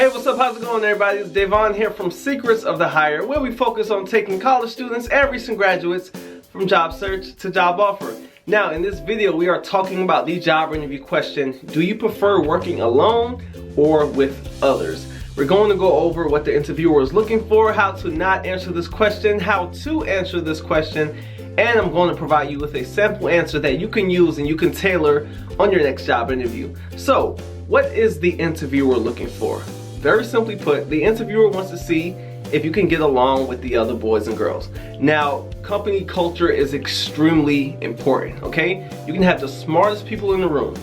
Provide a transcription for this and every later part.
Hey, what's up? How's it going, everybody? It's Davon here from Secrets of the Hire, where we focus on taking college students and recent graduates from job search to job offer. Now, in this video, we are talking about the job interview question: do you prefer working alone or with others? We're going to go over what the interviewer is looking for, how to not answer this question, how to answer this question, and I'm going to provide you with a sample answer that you can use and you can tailor on your next job interview. So, what is the interviewer looking for? Very simply put, the interviewer wants to see if you can get along with the other boys and girls. Now, company culture is extremely important, okay? You can have the smartest people in the room.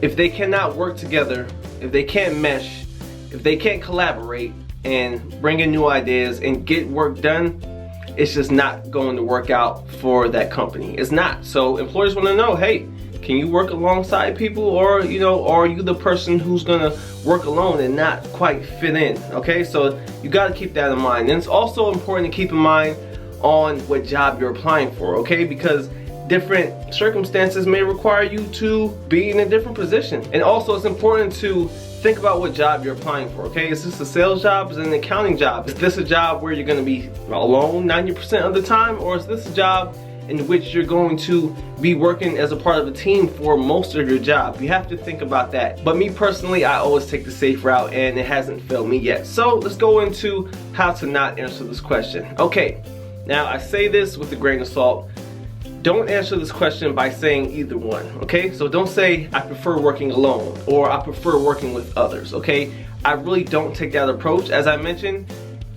If they cannot work together, if they can't mesh, if they can't collaborate and bring in new ideas and get work done, it's just not going to work out for that company. It's not. So employers want to know, hey, can you work alongside people, or are you the person who's gonna work alone and not quite fit in? Okay, so you got to keep that in mind. And it's also important to keep in mind on what job you're applying for, okay? Because different circumstances may require you to be in a different position. And also it's important to think about what job you're applying for, okay? Is this a sales job? Is it an accounting job? Is this a job where you're gonna be alone 90% of the time? Or is this a job in which you're going to be working as a part of a team for most of your job? You have to think about that. But me personally, I always take the safe route, and it hasn't failed me yet. So let's go into how to not answer this question. Okay, now I say this with a grain of salt. Don't answer this question by saying either one, okay? So don't say, I prefer working alone, or I prefer working with others, okay? I really don't take that approach. As I mentioned,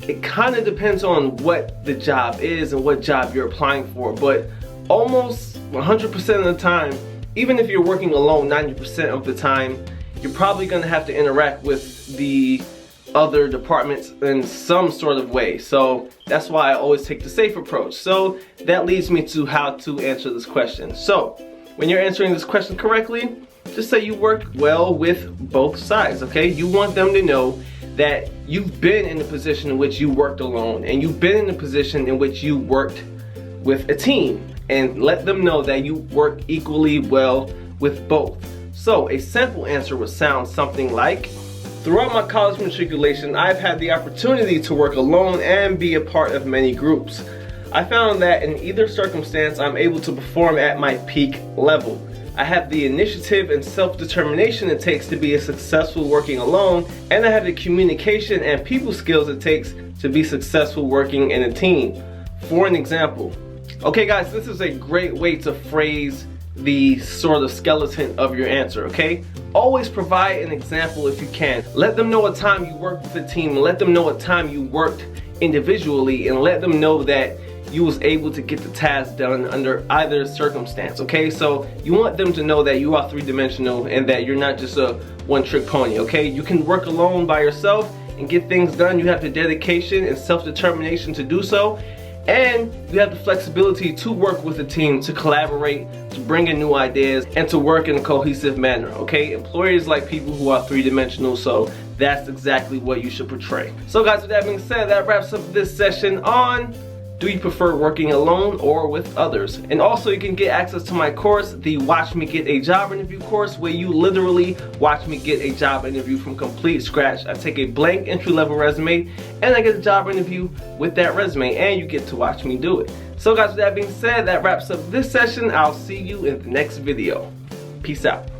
it kind of depends on what the job is and what job you're applying for, but almost 100% of the time, even if you're working alone 90% of the time, you're probably going to have to interact with the other departments in some sort of way. So that's why I always take the safe approach. So that leads me to how to answer this question. So when you're answering this question correctly, just say you work well with both sides, okay? You want them to know that you've been in the position in which you worked alone, and you've been in the position in which you worked with a team, and let them know that you work equally well with both. So a simple answer would sound something like, throughout my college matriculation, I've had the opportunity to work alone and be a part of many groups. I found that in either circumstance, I'm able to perform at my peak level. I have the initiative and self-determination it takes to be a successful working alone, and I have the communication and people skills it takes to be successful working in a team. For an example. Okay guys, this is a great way to phrase the sort of skeleton of your answer, okay? Always provide an example if you can. Let them know a time you worked with a team, let them know a time you worked individually, and let them know that you was able to get the task done under either circumstance, okay? So you want them to know that you are three-dimensional and that you're not just a one-trick pony, okay? You can work alone by yourself and get things done. You have the dedication and self-determination to do so, and you have the flexibility to work with a team, to collaborate, to bring in new ideas, and to work in a cohesive manner, okay? Employers like people who are three-dimensional, so that's exactly what you should portray. So guys, with that being said, that wraps up this session on do you prefer working alone or with others? And also you can get access to my course, the Watch Me Get a Job Interview course, where you literally watch me get a job interview from complete scratch. I take a blank entry-level resume and I get a job interview with that resume, and you get to watch me do it. So guys, with that being said, that wraps up this session. I'll see you in the next video. Peace out.